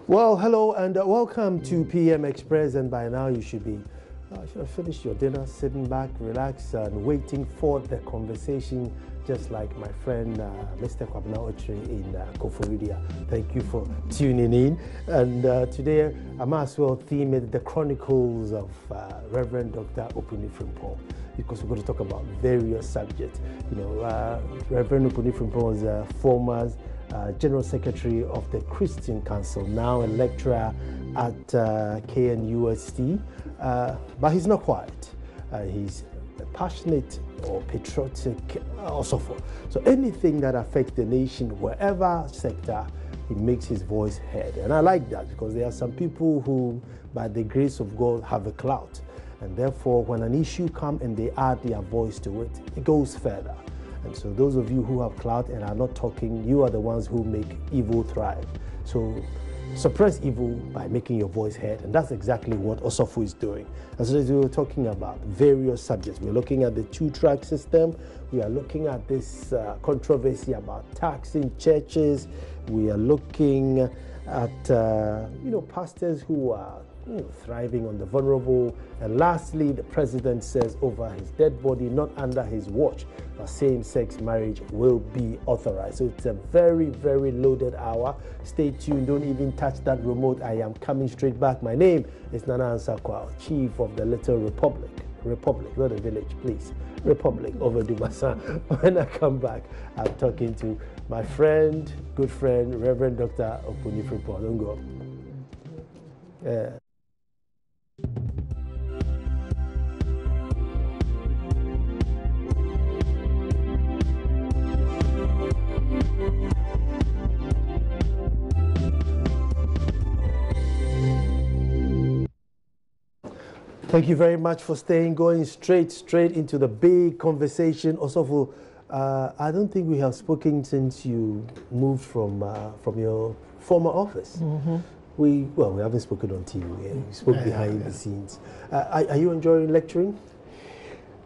Well, hello and welcome to PM Express. And by now you should have finished your dinner, sitting back, relaxed, and waiting for the conversation, just like my friend Mr. Akufo-Addo in Akufo-Addo. Thank you for tuning in. And today I might as well theme it the Chronicles of Reverend Dr. Opunifrimpo, because we're going to talk about various subjects. Reverend Opunifrimpo was a former General Secretary of the Christian Council, now a lecturer at KNUST, but he's not quiet. He's a passionate or patriotic also. So anything that affects the nation, wherever sector, he makes his voice heard. And I like that, because there are some people who, by the grace of God, have a clout. And therefore, when an issue comes and they add their voice to it, it goes further. And so those of you who have clout and are not talking, you are the ones who make evil thrive. So suppress evil by making your voice heard. And that's exactly what Osofo is doing. As we were talking about various subjects, we're looking at the two-track system. We are looking at this controversy about taxing churches. We are looking at, pastors who are thriving on the vulnerable. And lastly, the president says over his dead body, not under his watch, that same-sex marriage will be authorized. So it's a very, very loaded hour. Stay tuned. Don't even touch that remote. I am coming straight back. My name is Nana Ansakwa, Chief of the Little Republic, not a village, please. Republic of Dumasa. When I come back, I'm talking to my friend, good friend, Reverend Dr. Opunifrimpo. Don't go. Thank you very much for staying, going straight into the big conversation. Also, I don't think we have spoken since you moved from your former office. Mm-hmm. We haven't spoken on TV. We spoke behind the scenes. Are you enjoying lecturing?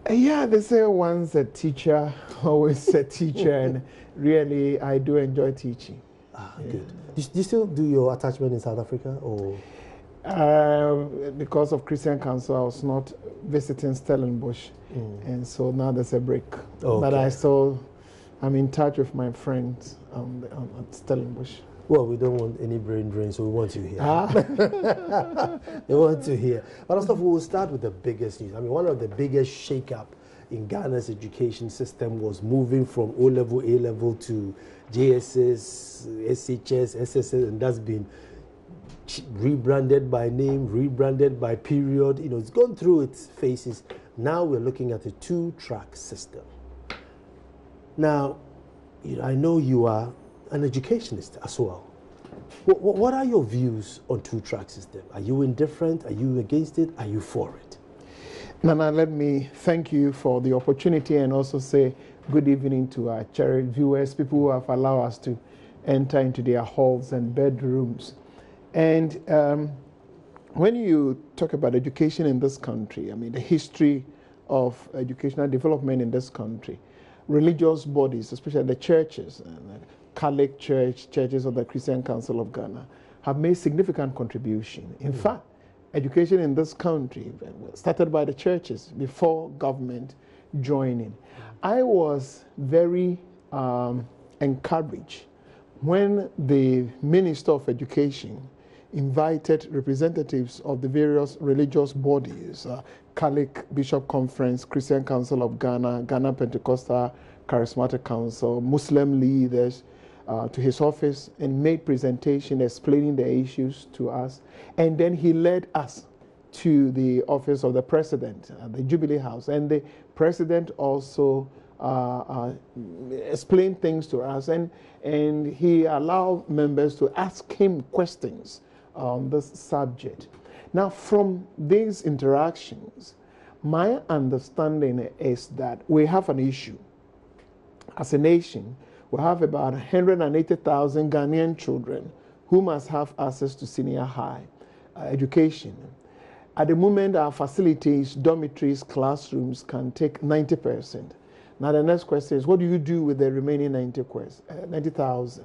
Yeah, they say once a teacher, always a teacher, and really I do enjoy teaching. Good. Do you still do your attachment in South Africa, or? Because of Christian Council, I was not visiting Stellenbosch, and so now there's a break. Okay. But I'm in touch with my friends at Stellenbosch. Well, we don't want any brain drain, so we want you here. We want you here. But also, we'll start with the biggest news. I mean, one of the biggest shake-up in Ghana's education system was moving from O-level, A-level to JSS, SHS, SSS, and that's been rebranded by name, rebranded by period. It's gone through its phases. Now we're looking at a two-track system. Now, I know you are an educationist as well. What are your views on two-track system? Are you indifferent? Are you against it? Are you for it? Nana, let me thank you for the opportunity and also say good evening to our cherished viewers, people who have allowed us to enter into their halls and bedrooms. And when you talk about education in this country, I mean, the history of educational development in this country, religious bodies, especially the churches, Catholic Church, churches of the Christian Council of Ghana, have made significant contribution. In fact, education in this country started by the churches before government joining. I was very encouraged when the Minister of Education invited representatives of the various religious bodies, Catholic Bishop Conference, Christian Council of Ghana, Ghana Pentecostal Charismatic Council, Muslim leaders to his office and made presentation explaining the issues to us. And then he led us to the office of the president, the Jubilee House. And the president also explained things to us, and he allowed members to ask him questions on this subject. Now, from these interactions, my understanding is that we have an issue. As a nation, we have about 180,000 Ghanaian children who must have access to senior high education. At the moment, our facilities, dormitories, classrooms can take 90%. Now, the next question is, what do you do with the remaining 90,000?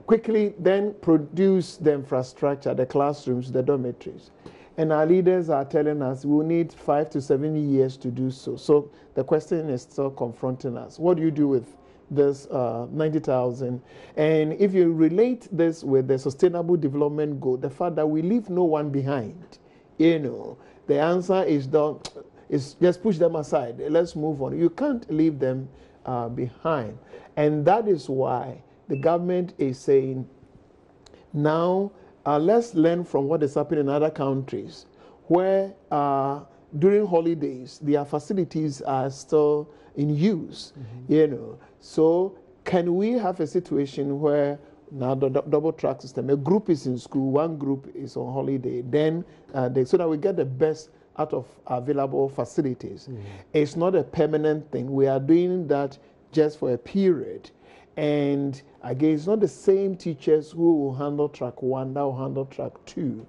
quickly then produce the infrastructure, the classrooms, the dormitories. And our leaders are telling us we'll need 5 to 7 years to do so. So the question is still confronting us. What do you do with this 90,000? And if you relate this with the Sustainable Development Goal, the fact that we leave no one behind, the answer is just push them aside. Let's move on. You can't leave them behind. And that is why the government is saying now, let's learn from what is happening in other countries where during holidays their facilities are still in use. So can we have a situation where now the double track system, a group is in school, one group is on holiday, then so that we get the best out of available facilities. It's not a permanent thing. We are doing that just for a period. And again, it's not the same teachers who will handle track 1 that will handle track 2.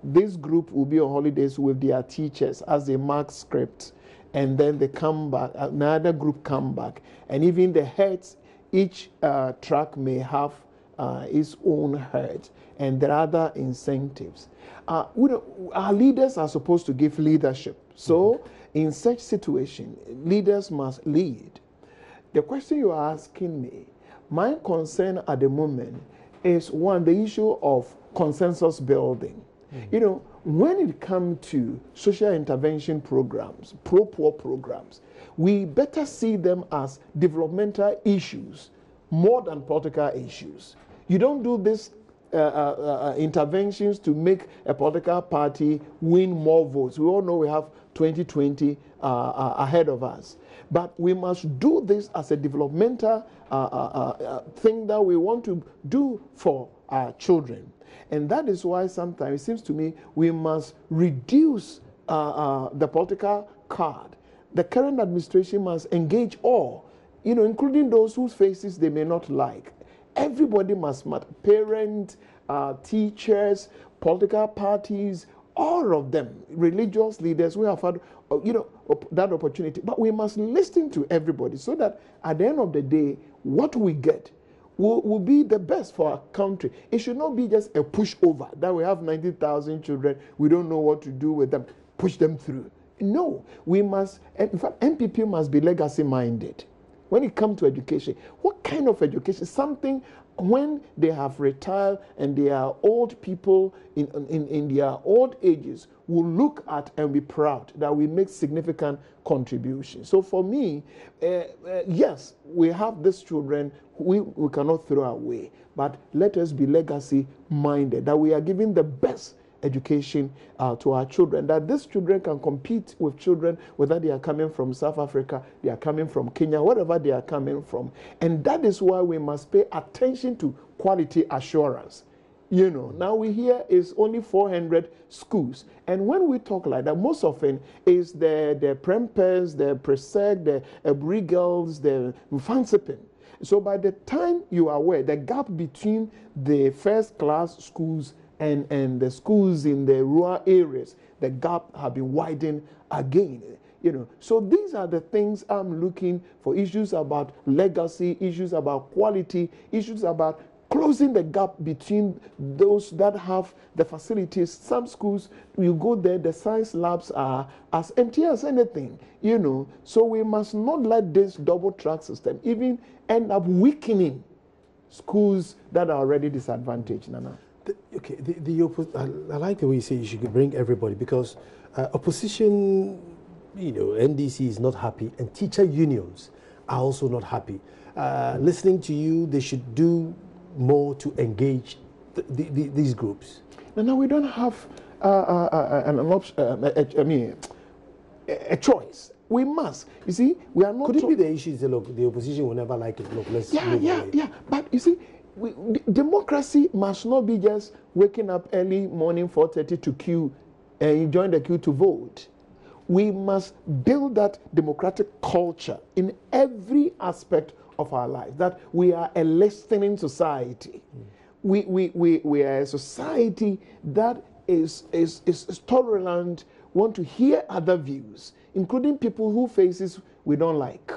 This group will be on holidays with their teachers as they mark scripts, and then they come back, another group come back. And even the heads, each track may have its own head, and there are other incentives. Our leaders are supposed to give leadership. So in such situation, leaders must lead. The question you are asking me, my concern at the moment is one, the issue of consensus building. When it comes to social intervention programs, pro-poor programs, we better see them as developmental issues more than political issues. You don't do this interventions to make a political party win more votes. We all know we have 2020 ahead of us. But we must do this as a developmental thing that we want to do for our children. And that is why sometimes it seems to me we must reduce the political card. The current administration must engage all, including those whose faces they may not like. Everybody must matter. Parents, teachers, political parties, all of them, religious leaders, we have had, that opportunity. But we must listen to everybody so that at the end of the day, what we get will be the best for our country. It should not be just a pushover that we have 90,000 children, we don't know what to do with them, push them through. No, we must, in fact, MPP must be legacy-minded. When it comes to education, what kind of education? Something when they have retired and they are old people in their old ages will look at and be proud that we make significant contributions. So for me, yes, we have these children we cannot throw away, but let us be legacy-minded, that we are giving the best education to our children, that these children can compete with children, whether they are coming from South Africa, they are coming from Kenya, wherever they are coming from. And that is why we must pay attention to quality assurance. Now we hear is only 400 schools. And when we talk like that, most often is the Prempers, the Presec, the Ebri girls, the Mfansipin. So by the time you are aware, the gap between the first class schools and the schools in the rural areas, the gap have been widened again. So these are the things I'm looking for: issues about legacy, issues about quality, issues about closing the gap between those that have the facilities. Some schools, you go there, the science labs are as empty as anything, So we must not let this double track system even end up weakening schools that are already disadvantaged, Nana. I like the way you say you should bring everybody, because opposition, NDC is not happy, and teacher unions are also not happy. Listening to you, they should do more to engage these groups. No, we don't have a choice. We must. You see, we are not. Could it be the issue is the opposition will never like it? Look, let's yeah. But you see, democracy must not be just waking up early morning 4:30 to queue and you join the queue to vote. We must build that democratic culture in every aspect of our life, that we are a listening society. We are a society that is tolerant, want to hear other views, including people whose faces we don't like.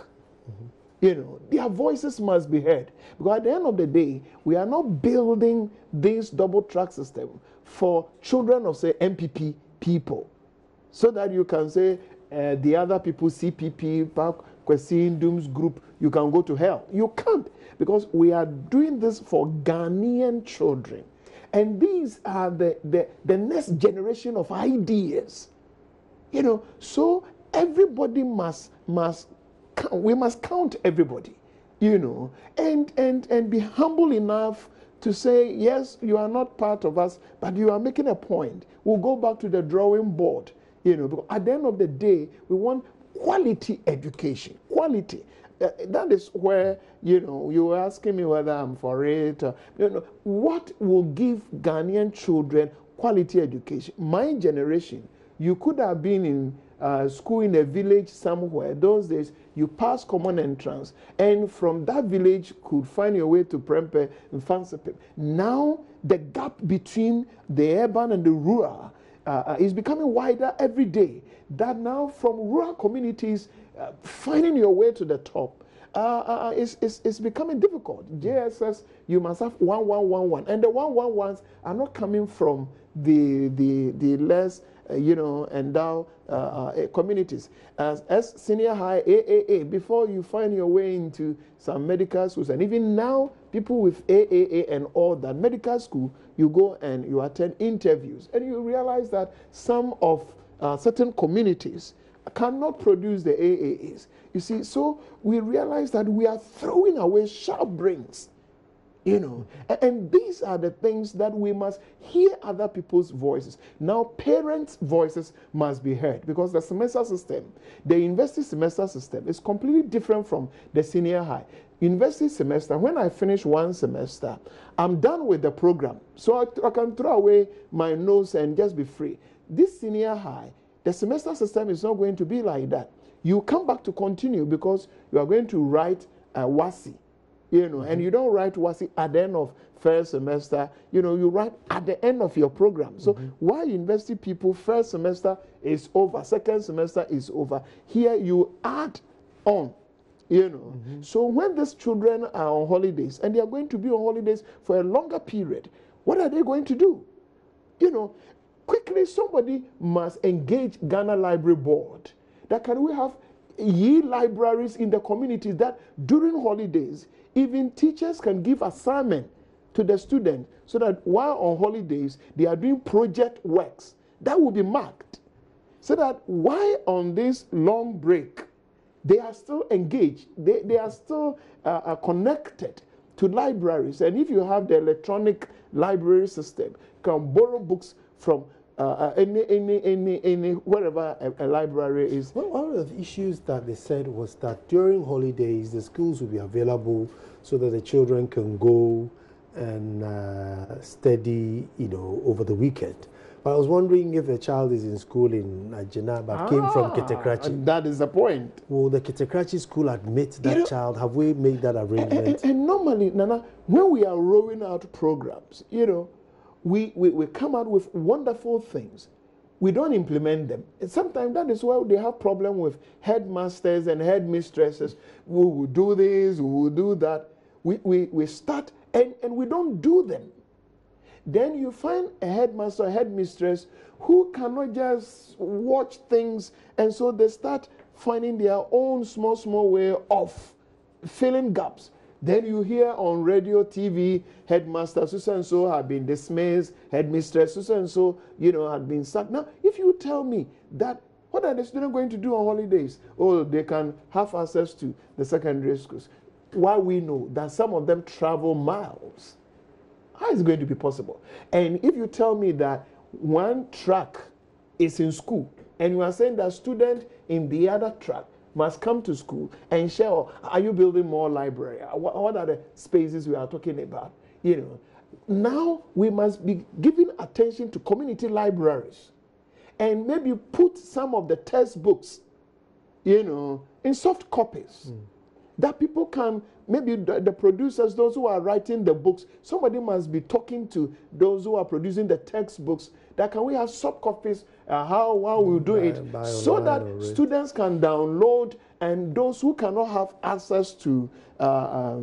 You know, their voices must be heard. Because at the end of the day, we are not building this double track system for children of, say, MPP people. So that you can say, the other people, CPP, Kwesi Ndum's group, you can go to hell. You can't. Because we are doing this for Ghanaian children. And these are the next generation of ideas. You know, so everybody we must count everybody, you know, and be humble enough to say, yes, you are not part of us, but you are making a point. We'll go back to the drawing board, you know, because at the end of the day, we want quality education, quality. That is where, you know, you were asking me whether I'm for it. You know, what will give Ghanaian children quality education? My generation, you could have been in school in a village somewhere. Those days, you pass common entrance, and from that village could find your way to Prempeh and Fansepe. Now, the gap between the urban and the rural is becoming wider every day. That now, from rural communities, finding your way to the top is becoming difficult. JSS, you must have 1111, and the 111s are not coming from the less you know, endowed communities. As senior high, AAA, before you find your way into some medical schools, and even now, people with AAA and all that, medical school, you go and you attend interviews, and you realize that some of certain communities cannot produce the AAAs. You see, so we realize that we are throwing away sharp brains. You know, and these are the things that we must hear other people's voices. Now, parents' voices must be heard, because the semester system, the university semester system, is completely different from the senior high. University semester, when I finish one semester, I'm done with the program. So I can throw away my notes and just be free. This senior high, the semester system is not going to be like that. You come back to continue because you are going to write a WASI. You know, and you don't write WASI at the end of first semester, you know, you write at the end of your program. So while university people, first semester is over, second semester is over, here you add on, you know. So when these children are on holidays, and they are going to be on holidays for a longer period, what are they going to do? You know, quickly somebody must engage Ghana Library Board. That can we have libraries in the communities that during holidays, even teachers can give assignment to the student so that while on holidays, they are doing project works. That will be marked. So that while on this long break, they are still engaged. They are still connected to libraries. And if you have the electronic library system, you can borrow books from any wherever a library is. Well, one of the issues that they said was that during holidays, the schools will be available so that the children can go and study, you know, over the weekend. But I was wondering if a child is in school in Ajina but came from Kitekrachi. That is the point. Will the Kitekrachi school admit that child? Have we made that arrangement? And normally, Nana, when we are rolling out programs, you know, we come out with wonderful things. We don't implement them. And sometimes that is why they have problem with headmasters and headmistresses. We will do this, we will do that. We start and we don't do them. Then you find a headmaster or headmistress who cannot just watch things, and so they start finding their own small way of filling gaps. Then you hear on radio, TV, headmaster so-and-so have been dismissed, headmistress so-and-so, you know, had been sacked. Now, if you tell me that, what are the students going to do on holidays? Oh, they can have access to the secondary schools. While we know that some of them travel miles, how is it going to be possible? And if you tell me that one track is in school, and you are saying that student in the other track must come to school and share, are you building more library? What are the spaces we are talking about? You know, now we must be giving attention to community libraries and maybe put some of the textbooks, you know, in soft copies. that people can, maybe the producers, those who are writing the books, somebody must be talking to those who are producing the textbooks, that can we have soft copies, how we'll do it, so that students can download, and those who cannot have access to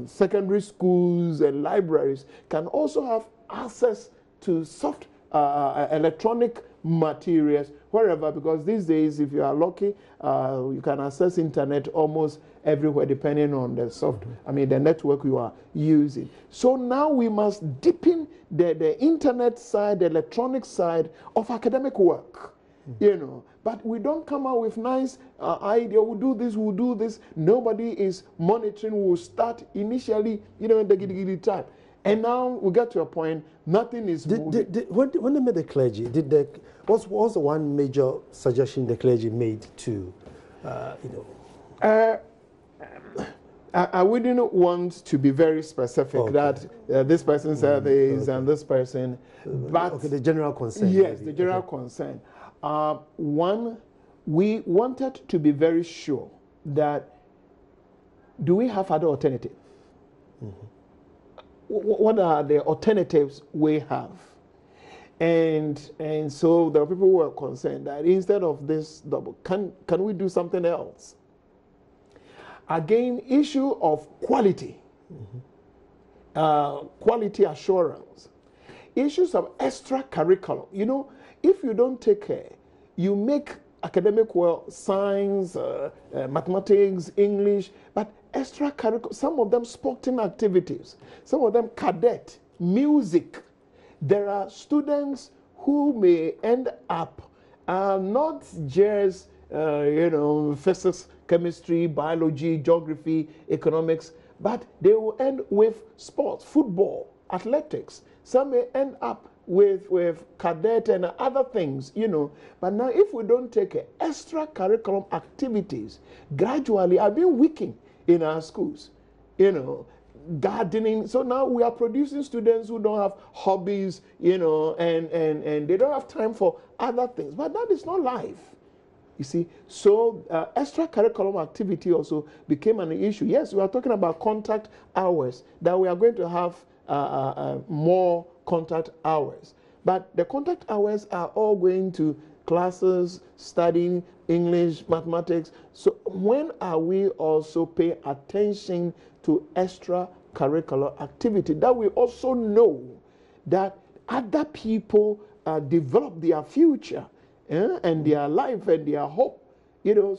secondary schools and libraries can also have access to soft electronic materials wherever, because these days, if you are lucky, you can access internet almost everywhere depending on the the network you are using. So now we must deepen the internet side, the electronic side of academic work. But we don't come out with nice idea, we'll do this. Nobody is monitoring. We'll start initially, in the giddy time. And now we get to a point, nothing is moving. When they made the clergy, what was the one major suggestion the clergy made to, I wouldn't want to be very specific that this person said this and this person, but the general concern. Yes, the general concern. One, we wanted to be very sure that do we have other alternatives? What are the alternatives we have? And so there are people who are concerned that instead of this double, can we do something else? Again, issue of quality, quality assurance, issues of extra curriculum. If you don't take care, you make academic work, science, mathematics, English, but extra curriculum, some of them sporting activities, some of them cadet, music. There are students who may end up not just physics, chemistry, biology, geography, economics, but they will end with sports, football, athletics. Some may end up with cadet and other things, But now if we don't take extra curriculum activities, gradually I've been weakening in our schools, gardening. So now we are producing students who don't have hobbies, and they don't have time for other things. But that is not life. You see, so extra curriculum activity also became an issue. Yes, we are talking about contact hours, that we are going to have more contact hours. But the contact hours are all going to classes, studying English, mathematics. So when are we also paying attention to extra curricular activity, that we also know that other people develop their future and their life and their hope.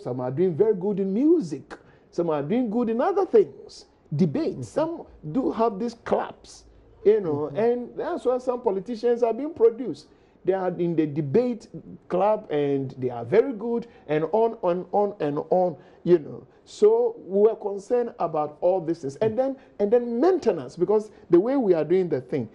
Some are doing very good in music. Some are doing good in other things. Debates. Some do have these clubs, and that's why some politicians are being produced. They are in the debate club and they are very good, and on and on, So we were concerned about all this things. And then maintenance, because the way we are doing the thing,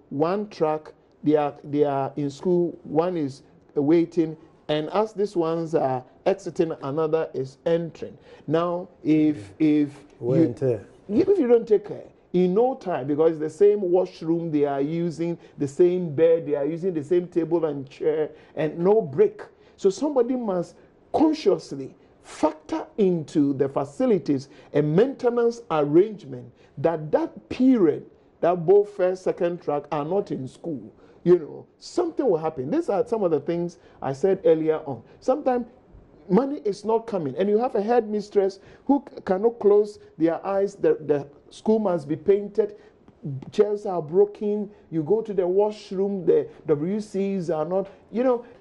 one track, they are in school, one is waiting, and as these ones are exiting, another is entering. Now, if you don't take care, in no time, because the same washroom they are using, the same bed, they are using the same table and chair, and no break. So somebody must consciously factor into the facilities a maintenance arrangement that period, that both first, second track are not in school. Something will happen. These are some of the things I said earlier on. Sometimes money is not coming, and you have a headmistress who cannot close their eyes. The school must be painted, chairs are broken, you go to the washroom, the WCs are not,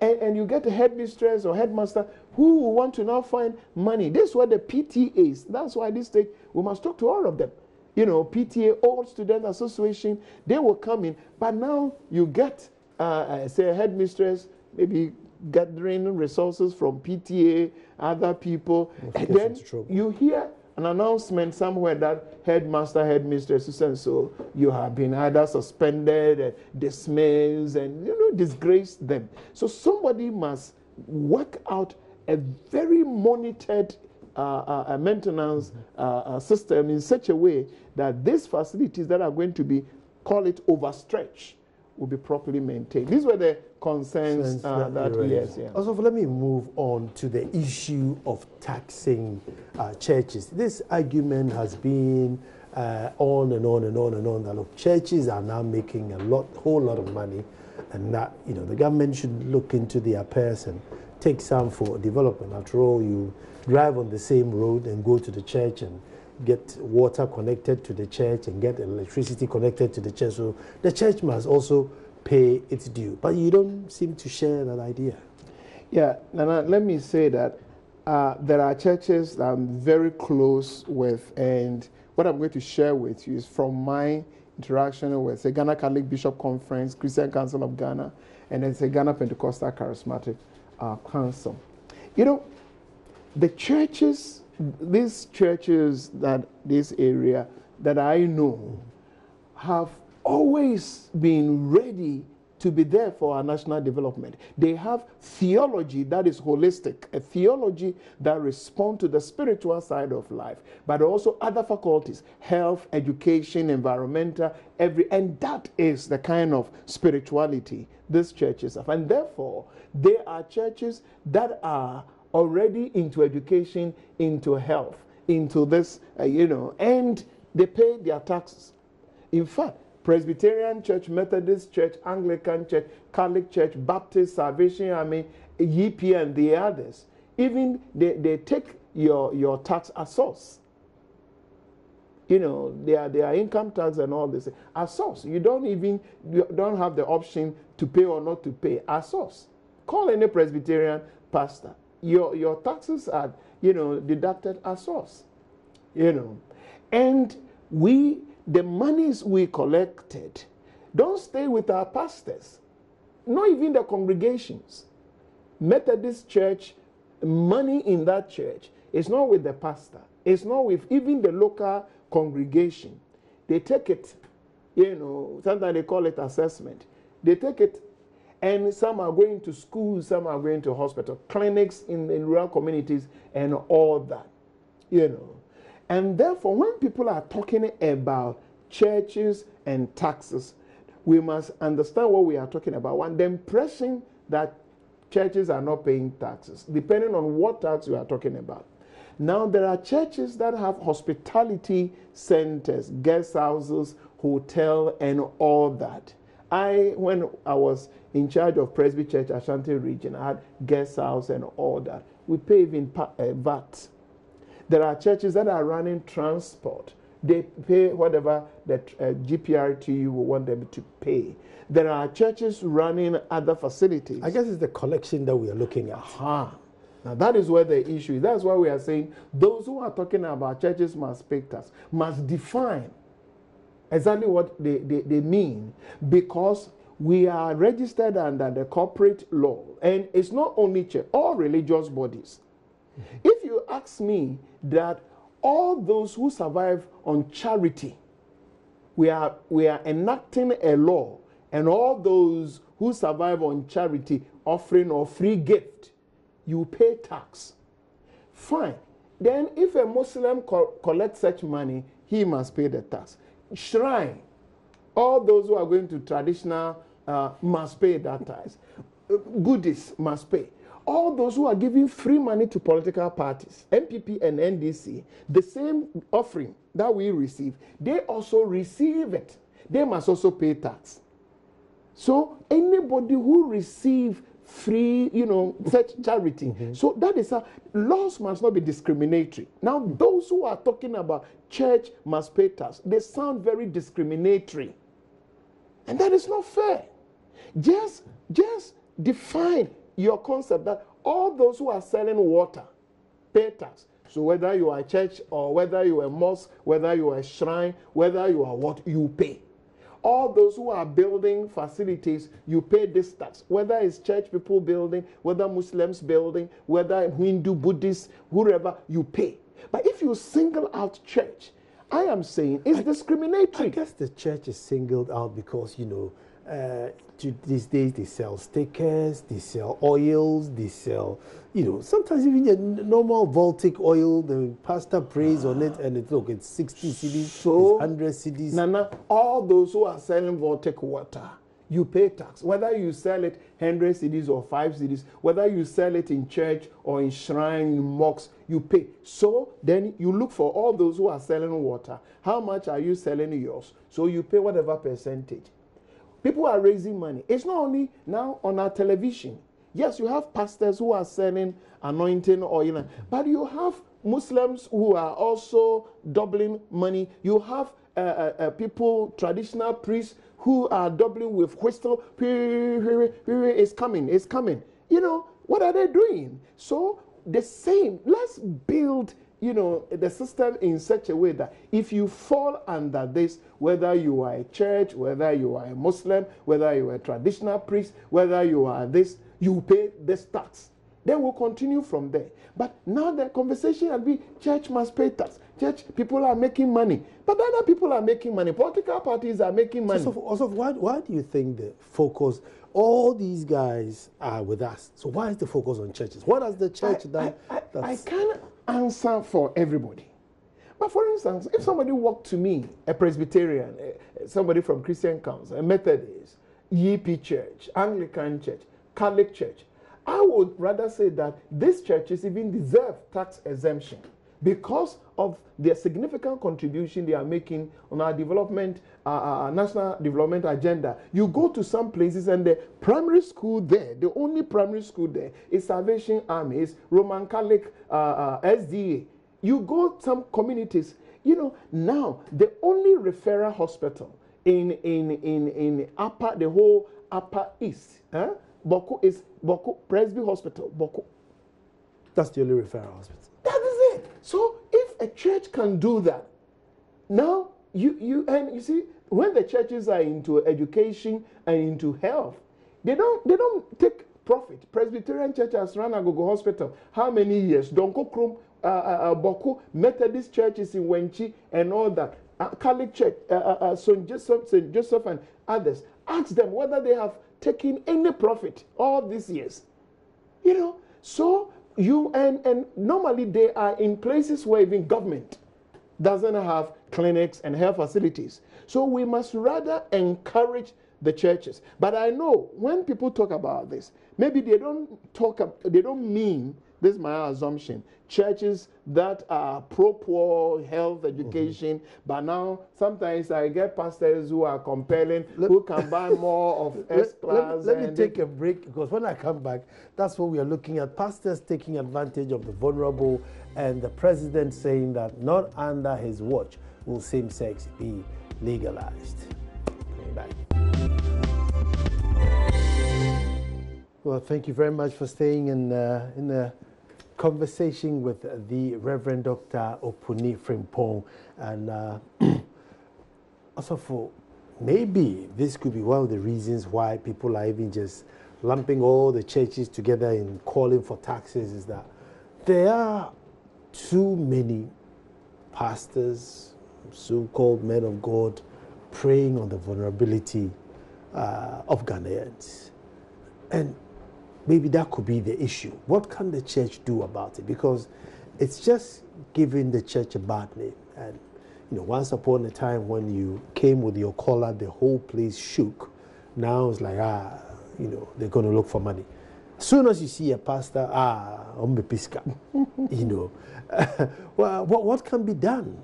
and you get a headmistress or headmaster who will want to now find money. This is what the PTAs, that's why this stage, we must talk to all of them. PTA, All Student Association, they will come in, but now you get, say, a headmistress, maybe gathering resources from PTA, other people, and then you hear an announcement somewhere that headmaster, headmistress, and so you have been either suspended, dismissed, and disgraced them. So somebody must work out a very monitored maintenance system in such a way that these facilities that are going to be, call it overstretched, will be properly maintained. These were the concerns that yes. Also, let me move on to the issue of taxing churches. This argument has been on and on and on and on that look, churches are now making a whole lot of money, and that the government should look into their affairs and take some for development. After all, you drive on the same road and go to the church and get water connected to the church and get electricity connected to the church. So the church must also pay its due. But you don't seem to share that idea. Yeah, Nana, let me say that there are churches that I'm very close with, and what I'm going to share with you is from my interaction with the Ghana Catholic Bishop Conference, Christian Council of Ghana, and then the Ghana Pentecostal Charismatic Council. The churches, these churches that this area that I know have always been ready to be there for our national development. They have theology that is holistic, a theology that responds to the spiritual side of life, but also other faculties, health, education, environmental, and that is the kind of spirituality these churches have. And therefore, they are churches that are already into education, into health, into this, and they pay their taxes. In fact, Presbyterian Church, Methodist Church, Anglican Church, Catholic Church, Baptist, Salvation Army, YP, and the others, even they take your tax as source. Their income tax and all this as source. You don't have the option to pay or not to pay as source. Call any Presbyterian pastor. Your taxes are deducted as source. And the monies we collected don't stay with our pastors, not even the congregations. Methodist Church, money in that church is not with the pastor. It's not with even the local congregation. They take it, sometimes they call it assessment. They take it, and some are going to schools, some are going to hospital, clinics in rural communities, and all that, And therefore, when people are talking about churches and taxes, we must understand what we are talking about. One, the impression that churches are not paying taxes, depending on what tax we are talking about. Now, there are churches that have hospitality centers, guest houses, hotel, and all that. When I was in charge of Presby Church Ashanti region, I had guest house and all that. We pay even VAT. There are churches that are running transport. They pay whatever the GPRTU will want them to pay. There are churches running other facilities. I guess it's the collection that we are looking at. Now that is where the issue is. That's why we are saying those who are talking about churches must pay tax must define exactly what they mean, because we are registered under the corporate law, and it's not only church, all religious bodies. If you ask me that all those who survive on charity, we are enacting a law, and all those who survive on charity, offering or free gift, you pay tax. Fine. Then if a Muslim collects such money, he must pay the tax. Shrine, all those who are going to traditional must pay that tax. Buddhists must pay. All those who are giving free money to political parties, MPP and NDC, the same offering that we receive, they also receive it. They must also pay tax. So anybody who receive free, such charity. So that is how laws must not be discriminatory. Now, those who are talking about church must pay tax, they sound very discriminatory. And that is not fair. Just define your concept that all those who are selling water pay tax. So whether you are a church or whether you are a mosque, whether you are a shrine, whether you are what, you pay. All those who are building facilities, you pay this tax. Whether it's church people building, whether Muslims building, whether Hindu, Buddhist, whoever, you pay. But if you single out church, I am saying it's discriminatory. I guess the church is singled out because, these days they sell stickers, they sell oils, they sell, sometimes even a normal Voltic oil, the pastor prays on it, and it's 60 cedis, it's 100 cedis. Nana, all those who are selling Voltic water, you pay tax. Whether you sell it 100 cedis or 5 cedis, whether you sell it in church or in shrine, in mosques, you pay. So then you look for all those who are selling water. How much are you selling yours? So you pay whatever percentage. People are raising money. It's not only now on our television. Yes, you have pastors who are selling anointing oil, but you have Muslims who are also doubling money. You have people, traditional priests, who are doubling with whistle. It's coming, it's coming. You know, what are they doing? So the same, let's build, you know, the system in such a way that if you fall under this, whether you are a church, whether you are a Muslim, whether you are a traditional priest, whether you are this, you pay this tax. Then we'll continue from there. But now the conversation will be church must pay tax. Church people are making money. But other people are making money. Political parties are making money. So why do you think the focus, all these guys are with us? So why is the focus on churches? What has the church done? I can't answer for everybody. But for instance, if somebody walked to me, a Presbyterian, somebody from Christian Council, a Methodist, YP Church, Anglican Church, Catholic Church, I would rather say that these churches even deserve tax exemption because of their significant contribution they are making on our development, national development agenda. You go to some places and the primary school there, the only primary school there is Salvation Army, is Roman Catholic SDA. You go to some communities, you know, now the only referral hospital in upper, the whole upper east, Boko is Boko Presby Hospital, Boko. That's the only referral hospital. That is it. So if a church can do that, now you see, when the churches are into education and into health, they don't take profit. Presbyterian Church has run Agogo Hospital. How many years? Donko Krum, Boko, Methodist churches in Wenchi and all that. Catholic Church, St. Joseph and others. Ask them whether they have taken any profit all these years. You know, so you and normally they are in places where even government doesn't have clinics and health facilities. So we must rather encourage the churches. But I know when people talk about this, maybe they don't mean, this is my assumption, churches that are pro-poor health education, but now sometimes I get pastors who are compelling, who can buy more of S-Class. Let me take a break, because when I come back, that's what we are looking at, pastors taking advantage of the vulnerable, and the president saying that not under his watch will same-sex be legalized. Coming back. Well, thank you very much for staying in the conversation with the Reverend Dr. Opuni Frimpong. And also for maybe this could be one of the reasons why people are even just lumping all the churches together and calling for taxes, is that there are too many pastors, so-called men of God, preying on the vulnerability of Ghanaians. And maybe that could be the issue. What can the church do about it? Because it's just giving the church a bad name. And, you know, once upon a time when you came with your collar, the whole place shook. Now it's like, you know, they're going to look for money. As soon as you see a pastor, pisca, you know. Well, what can be done?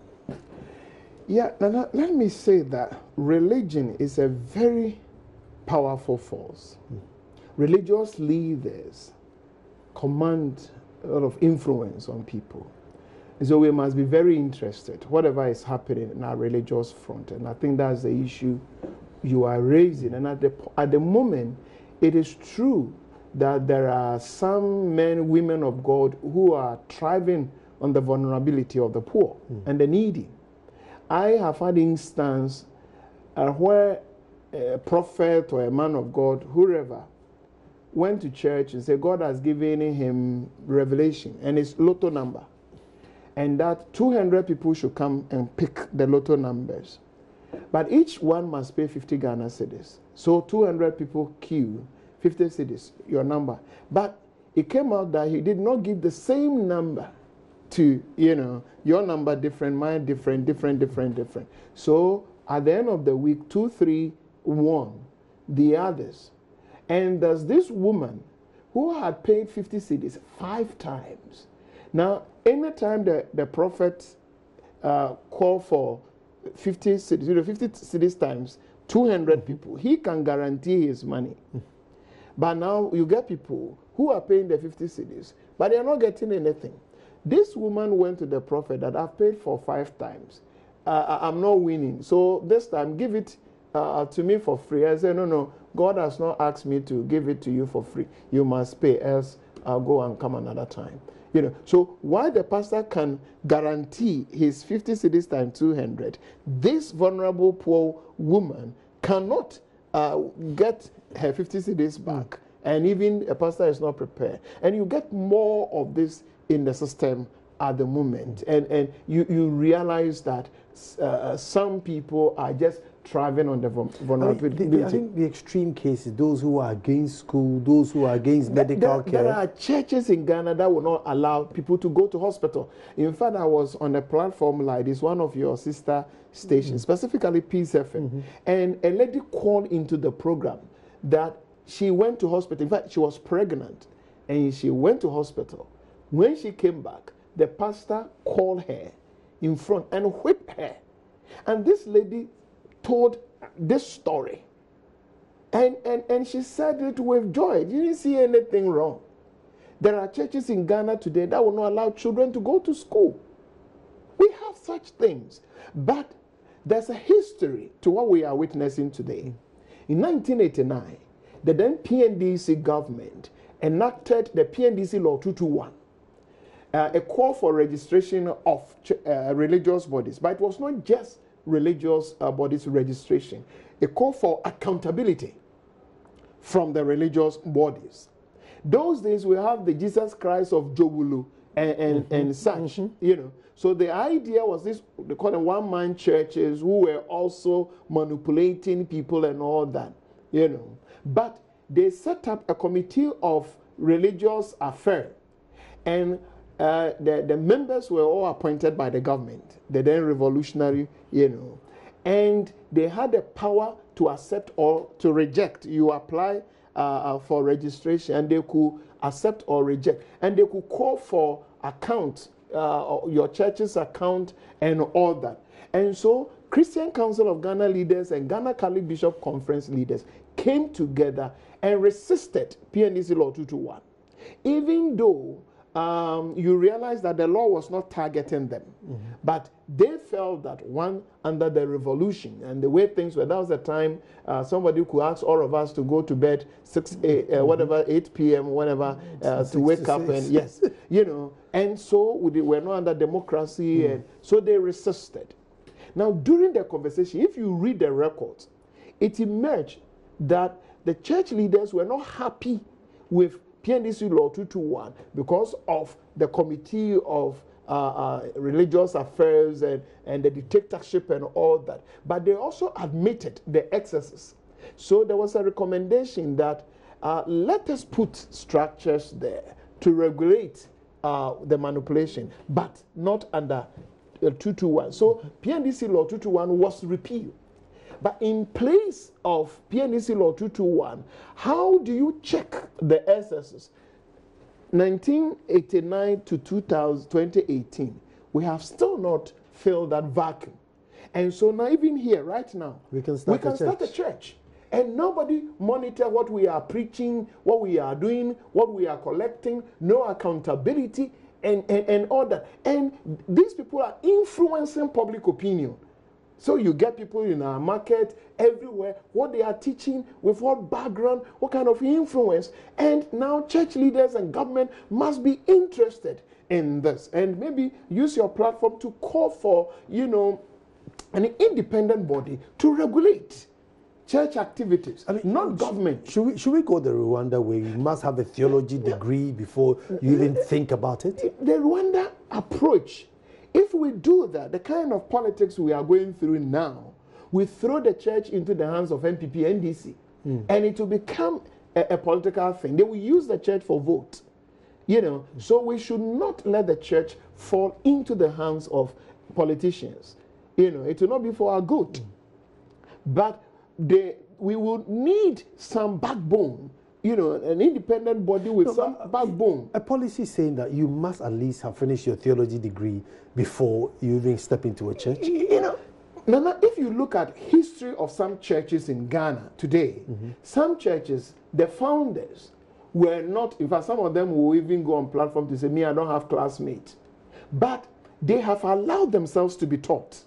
Yeah, now let me say that religion is a very powerful force. Religious leaders command a lot of influence on people. So we must be very interested, whatever is happening in our religious front. And I think that's the issue you are raising. And at the moment, it is true that there are some men, women of God who are thriving on the vulnerability of the poor and the needy. I have had instances where a prophet or a man of God, whoever, went to church and said God has given him revelation and his lotto number, and that 200 people should come and pick the lotto numbers, but each one must pay 50 Ghana cedis. So 200 people queue, 50 cedis, your number. But it came out that he did not give the same number to, you know, your number different, mine different. So at the end of the week, 2, 3, 1, the others. And there's this woman who had paid 50 cedis 5 times. Now, anytime the prophet called for 50 cedis, 50 cedis times 200 people, he can guarantee his money. But now you get people who are paying the 50 cedis, but they are not getting anything. This woman went to the prophet that I've paid for 5 times. I'm not winning. So this time, give it to me for free. I said, no, God has not asked me to give it to you for free. You must pay, else I'll go and come another time. So while the pastor can guarantee his 50 cedis times 200, this vulnerable poor woman cannot get her 50 cedis back. And even a pastor is not prepared. And you get more of this in the system at the moment. And you realize that some people are just thriving on the vulnerability. I think the extreme cases, those who are against school, those who are against medical care. There are churches in Ghana that will not allow people to go to hospital. In fact, I was on a platform like this, one of your sister stations, specifically Peace FM, and a lady called into the program that she went to hospital. In fact, she was pregnant, and she went to hospital. When she came back, the pastor called her in front and whipped her. And this lady told this story. And she said it with joy. You didn't see anything wrong. There are churches in Ghana today that will not allow children to go to school. We have such things. But there's a history to what we are witnessing today. In 1989, the then PNDC government enacted the PNDC Law 221. A call for registration of religious bodies, but it was not just religious bodies registration. A call for accountability from the religious bodies. Those days we have the Jesus Christ of Jowulu and such, So the idea was this: they call them one-man churches who were also manipulating people and all that, But they set up a committee of religious affairs, and the members were all appointed by the government, the then revolutionary, and they had the power to accept or to reject. You apply for registration, and they could accept or reject, and they could call for account, your church's account, and all that. And so Christian Council of Ghana leaders and Ghana Catholic Bishop Conference leaders came together and resisted PNDC Law 221, even though you realize that the law was not targeting them. But they felt that under the revolution and the way things were, that was the time somebody could ask all of us to go to bed 8 p.m., whenever, to wake up, and yes, and so we were not under democracy, and so they resisted. Now, during the conversation, if you read the records, it emerged that the church leaders were not happy with PNDC Law 221 because of the Committee of Religious Affairs and the dictatorship and all that. But they also admitted the excesses. So there was a recommendation that let us put structures there to regulate the manipulation, but not under 221. So PNDC Law 221 was repealed. But in place of PNDC Law 221, how do you check the excesses? 1989 to 2018, we have still not filled that vacuum. And so now, even here, right now, we can start a church. And nobody monitor what we are preaching, what we are doing, what we are collecting, no accountability, and all that. And these people are influencing public opinion. So you get people in our market, everywhere, what they are teaching, with what background, what kind of influence. And now church leaders and government must be interested in this. And maybe use your platform to call for, an independent body to regulate church activities, not government. Should we go the Rwanda way? You must have a theology degree before you even think about it? The Rwanda approach, if we do that, the kind of politics we are going through now, we throw the church into the hands of NPP, NDC, and it will become a political thing. They will use the church for vote. So we should not let the church fall into the hands of politicians. It will not be for our good. But we will need some backbone, an independent body with some backbone. A policy saying that you must at least have finished your theology degree before you even step into a church. Nana, if you look at history of some churches in Ghana today, some churches, the founders were not, in fact, some of them will even go on platform to say, me, I don't have classmates. But they have allowed themselves to be taught.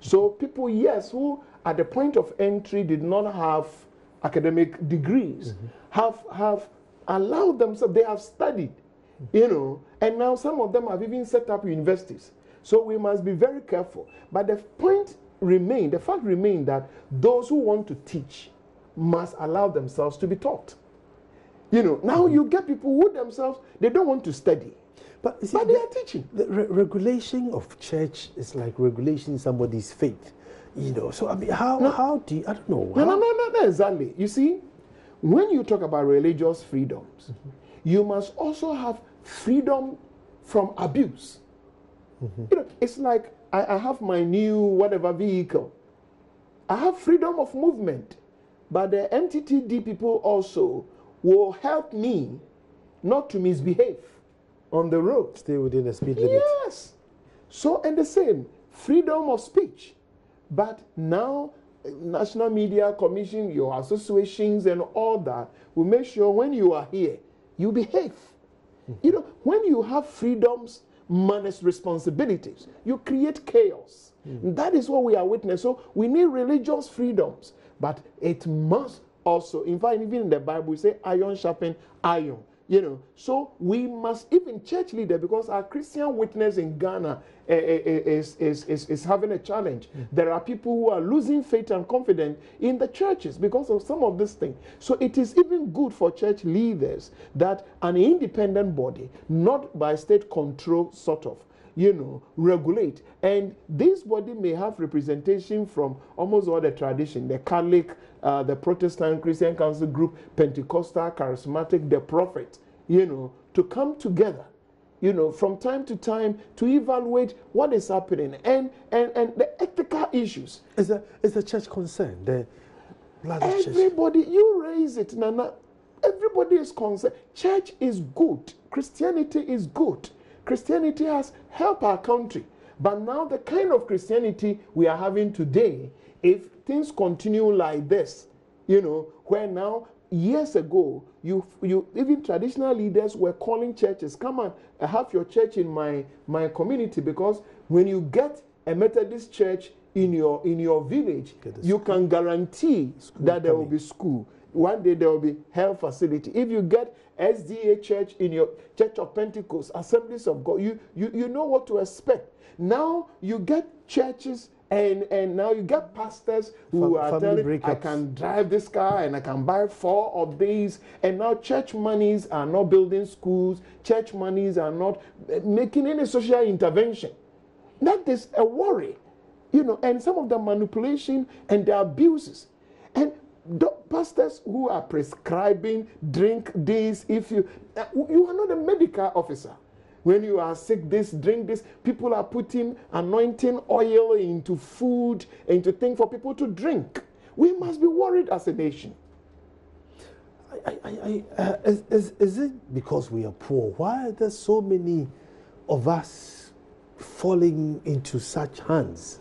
So people, yes, who at the point of entry did not have academic degrees, have allowed themselves, they have studied, and now some of them have even set up universities. So we must be very careful. But the fact remains that those who want to teach must allow themselves to be taught. Now you get people who themselves, they don't want to study. But they are teaching. The regulation of church is like regulating somebody's faith. So I mean, how do you, I don't know. No, exactly. You see, when you talk about religious freedoms, you must also have freedom from abuse. It's like I have my new whatever vehicle. I have freedom of movement, but the MTTD people also will help me not to misbehave on the road. Stay within the speed limit. Yes. So, and the same, freedom of speech. But now, National Media Commission, your associations and all that will make sure when you are here, you behave. When you have freedoms minus responsibilities, you create chaos. That is what we are witnessing. So we need religious freedoms, but it must also, in fact, even in the Bible, we say iron sharpen iron. So we must, even church leader, because our Christian witness in Ghana is having a challenge. There are people who are losing faith and confidence in the churches because of some of these things. So it is even good for church leaders that an independent body, not by state control sort of, regulate. And this body may have representation from almost all the tradition, the Catholic, the Protestant, Christian Council Group, Pentecostal, Charismatic, the Prophet, to come together, from time to time to evaluate what is happening and the ethical issues. Is the church concerned? Everybody, you raise it, Nana. Everybody is concerned. Church is good. Christianity is good. Christianity has helped our country. But now the kind of Christianity we are having today, if things continue like this, where now, years ago, you even traditional leaders were calling churches, come on, have your church in my community, because when you get a Methodist church in your village, you can guarantee that there will be school. One day there will be health facility. If you get SDA church in your Church of Pentecost, Assemblies of God, you know what to expect. Now you get churches and now you get pastors who are telling, breakups. I can drive this car and I can buy 4 of these. And now church monies are not building schools. Church monies are not making any social intervention. That is a worry, and some of the manipulation and the abuses. And the pastors who are prescribing, drink this, if you are not a medical officer. When you are sick, this, drink this. People are putting anointing oil into food, into things for people to drink. We must be worried as a nation. Is it because we are poor? Why are there so many of us falling into such hands?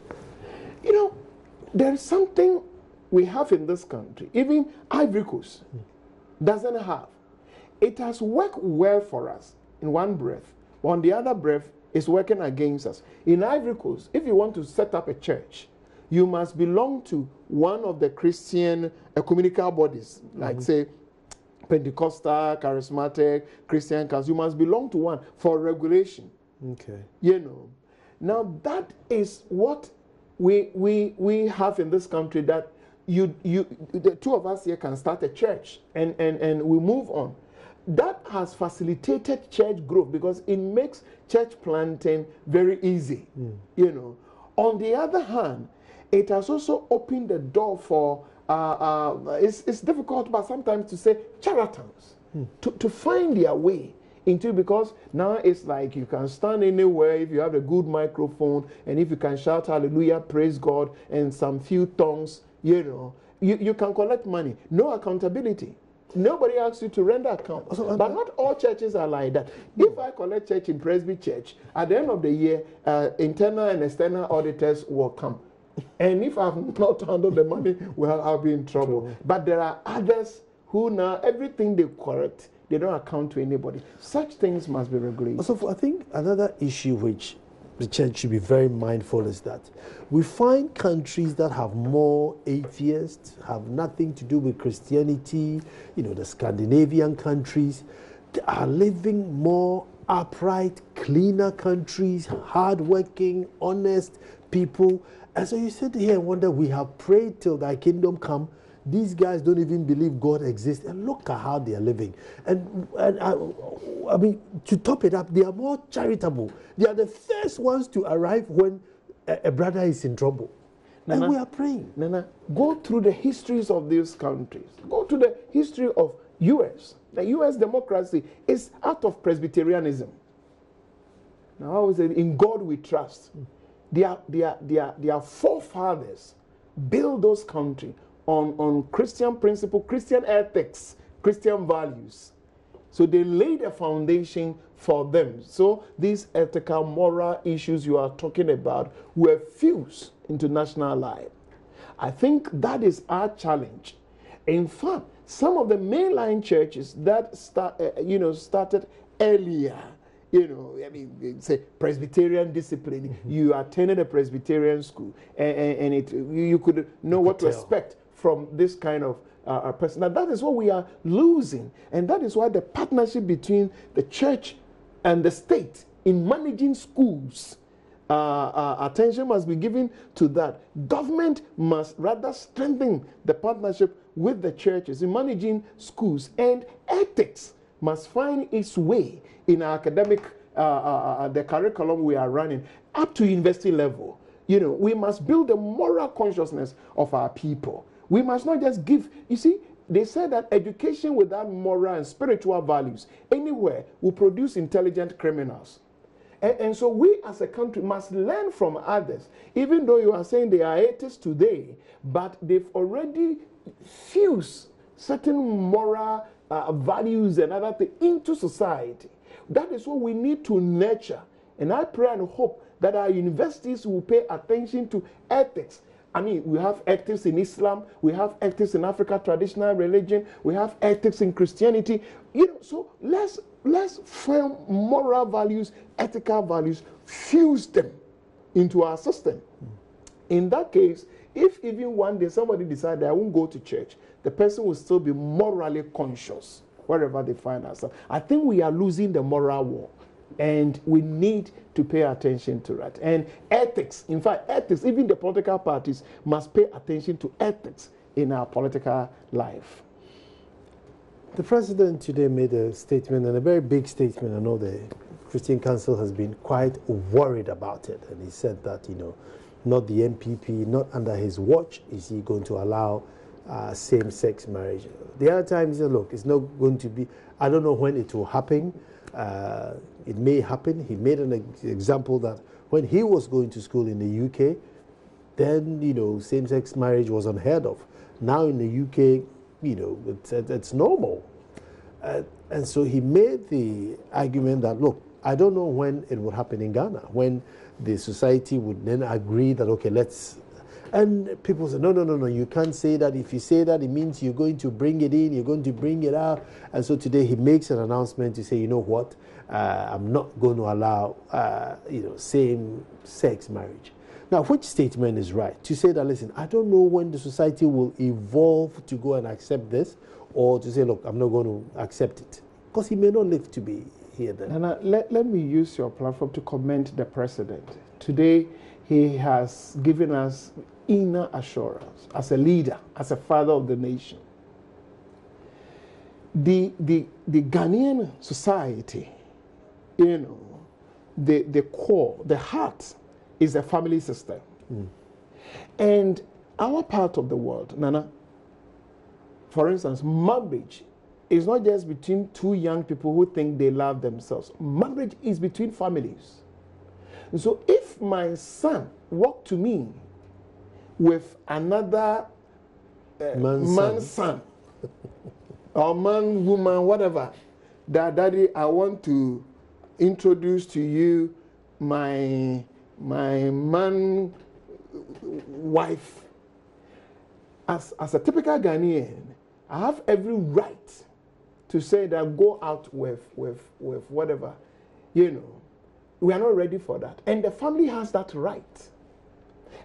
There is something we have in this country. Even Ivory Coast doesn't have. It has worked well for us in one breath, but on the other breath, it's working against us. In Ivory Coast, if you want to set up a church, you must belong to one of the Christian ecumenical bodies, like say Pentecostal, Charismatic, Christian Council. You must belong to one for regulation. Okay. Now that is what we have in this country, that the two of us here can start a church and we move on. That has facilitated church growth because it makes church planting very easy. On the other hand, it has also opened the door for it's difficult, but sometimes to say charlatans to find their way into, because now it's like you can stand anywhere if you have a good microphone, and if you can shout hallelujah, praise God, and some few tongues, You can collect money, no accountability. Nobody asks you to render account. But not all churches are like that. If I collect church in Presby Church, at the end of the year, internal and external auditors will come. And if I've not handled the money, well, I'll be in trouble. True. But there are others who now, everything they correct, they don't account to anybody. Such things must be regulated. So I think another issue which the church should be very mindful is that we find countries that have more atheists, have nothing to do with Christianity, the Scandinavian countries, they are living more upright, cleaner countries, hardworking, honest people. And so you sit here and wonder, we have prayed till thy kingdom come. These guys don't even believe God exists. And look at how they are living. And I mean, to top it up, they are more charitable. They are the first ones to arrive when a brother is in trouble. Nana, and we are praying. Nana, go through the histories of these countries. Go to the history of U.S. The U.S. democracy is out of Presbyterianism. Now, I always say, in God we trust. Their forefathers built those countries on Christian principle, Christian ethics, Christian values. So they laid a foundation for them. So these ethical, moral issues you are talking about were fused into national life. I think that is our challenge. In fact, some of the mainline churches that started earlier, say Presbyterian discipline. Mm-hmm. You attended a Presbyterian school, and you could know what to expect from this kind of person. Now that is what we are losing, and that is why the partnership between the church and the state in managing schools, attention must be given to that. Government must rather strengthen the partnership with the churches in managing schools, and ethics must find its way in our academic, the curriculum we are running up to university level. We must build the moral consciousness of our people. We must not just give, they said that education without moral and spiritual values anywhere will produce intelligent criminals. And so we as a country must learn from others, even though you are saying they are atheists today, but they've already fused certain moral values and other things into society. That is what we need to nurture. And I pray and hope that our universities will pay attention to ethics. I mean, we have ethics in Islam, we have ethics in Africa, traditional religion, we have ethics in Christianity. So let's form moral values, ethical values, fuse them into our system. In that case, if even one day somebody decided I won't go to church, the person will still be morally conscious wherever they find ourselves. I think we are losing the moral war, and we need to pay attention to that. And ethics, in fact, ethics, even the political parties must pay attention to ethics in our political life. The president today made a statement, and a very big statement. I know the Christian Council has been quite worried about it, and he said that, not the MPP, not under his watch is he going to allow same-sex marriage. The other time he said, look, it's not going to be, I don't know when it will happen. It may happen. He made an example that when he was going to school in the UK, then, same-sex marriage was unheard of. Now in the UK, it's normal. And so he made the argument that, look, I don't know when it would happen in Ghana, when the society would then agree that, okay, let's... And people say, no, you can't say that. If you say that, it means you're going to bring it in, you're going to bring it out. And so today he makes an announcement to say, you know what, I'm not going to allow, same-sex marriage. Now, which statement is right? To say that, listen, I don't know when the society will evolve to go and accept this, or to say, look, I'm not going to accept it. Because he may not live to be here then. And let me use your platform to commend the president. Today, he has given us inner assurance as a leader, as a father of the nation. The Ghanaian society, the core, the heart is a family system. And our part of the world, Nana, for instance, marriage is not just between two young people who think they love themselves. Marriage is between families. And so if my son walked to me with another man's son or man, woman, whatever, that daddy, I want to introduce to you my man wife. As a typical Ghanaian, I have every right to say that go out with whatever, you know. We are not ready for that. And the family has that right.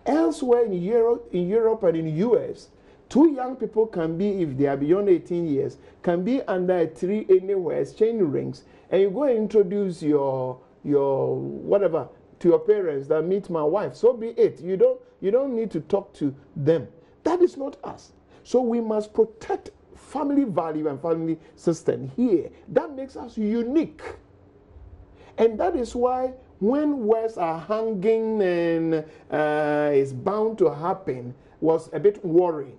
Elsewhere in Europe and in the US, two young people can be, if they are beyond 18 years, can be under a tree anywhere, exchange rings, and you go and introduce your whatever to your parents that meet my wife. So be it. You don't need to talk to them. That is not us. So we must protect family value and family system here. That makes us unique. And that is why when words are hanging and it's bound to happen was a bit worrying.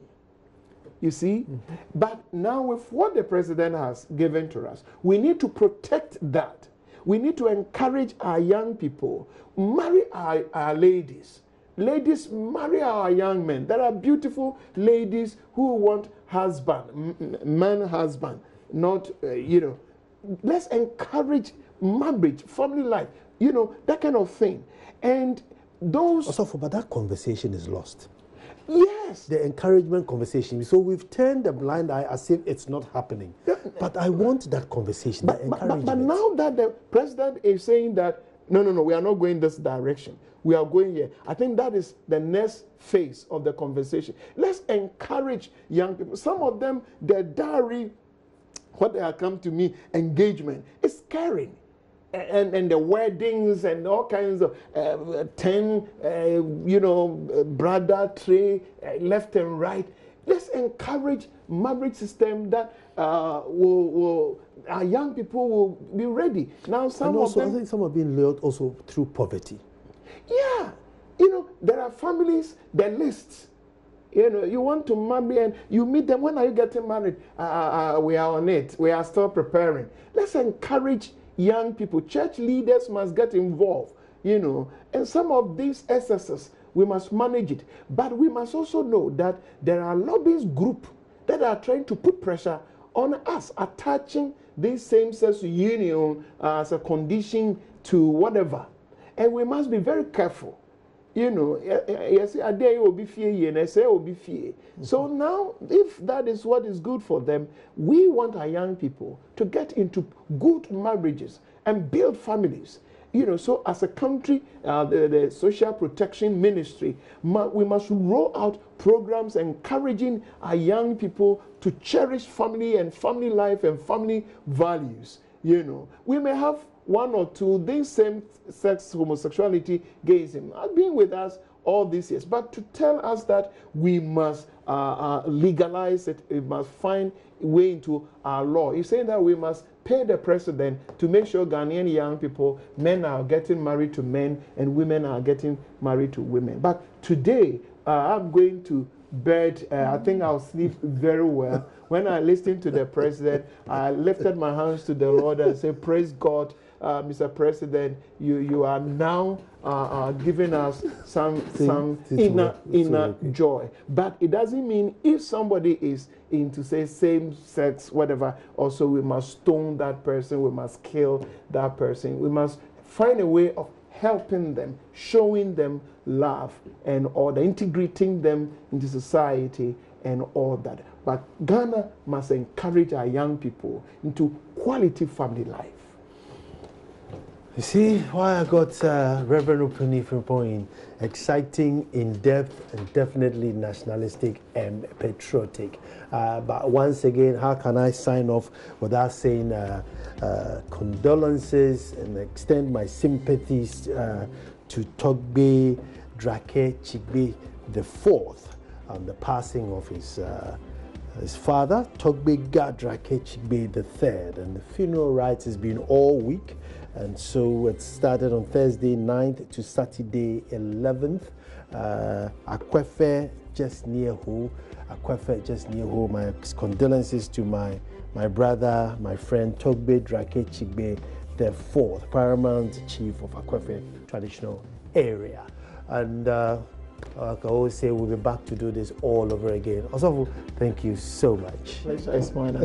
You see? Mm-hmm. But now with what the president has given to us, we need to protect that. We need to encourage our young people, marry our ladies. Ladies, marry our young men. There are beautiful ladies who want husband, man husband, not, you know. Let's encourage marriage, family life, you know, that kind of thing. And those... Also, but that conversation is lost. Yes. The encouragement conversation. So we've turned a blind eye as if it's not happening. But I want that conversation, that encouragement. But now that the president is saying that, no, we are not going this direction. We are going here. I think that is the next phase of the conversation. Let's encourage young people. Some of them, their diary, what they have come to me, engagement, is caring. And the weddings and all kinds of 10, brother tray, left and right. Let's encourage marriage system that our young people will be ready. Now, I think some are being lured also through poverty. Yeah, you know, there are families, the lists. You know, you want to marry and you meet them. When are you getting married? We are on it. We are still preparing. Let's encourage young people. Church leaders must get involved, you know. And some of these excesses, we must manage it. But we must also know that there are lobbyist groups that are trying to put pressure on us, attaching this same-sex union as a condition to whatever. And we must be very careful. You know, yes, a day will be fear, and I say will be fear. So now, if that is what is good for them, we want our young people to get into good marriages and build families. You know, so as a country, the Social Protection Ministry, we must roll out programs encouraging our young people to cherish family and family life and family values. You know, we may have one or two, this same-sex homosexuality, gayism, have been with us all these years. But to tell us that we must legalize it, we must find a way into our law. You're saying that we must pay the president to make sure Ghanaian young people, men are getting married to men and women are getting married to women. But today, I'm going to bed. I think I'll sleep very well. When I listened to the president, I lifted my hands to the Lord and said, praise God, Mr. President, you are now giving us some inner joy. But it doesn't mean if somebody is into, say, same sex, whatever, also we must stone that person, we must kill that person. We must find a way of helping them, showing them love and order, integrating them into society and all that. But Ghana must encourage our young people into quality family life. You see why I got Reverend Opuni Frimpong, exciting, in-depth, and definitely nationalistic and patriotic. But once again, how can I sign off without saying condolences and extend my sympathies to Togbe Drake Chigbe IV on the passing of his father, Togbe Drake Chigbe III. And the funeral rites has been all week. And so it started on Thursday 9th to Saturday 11th. Akwefe just near who? My condolences to my brother, my friend Togbe Drake Chigbe IV, Paramount Chief of Akwefe Traditional Area. And Like I always say, we'll be back to do this all over again. Also, thank you so much. Pleasure is mine.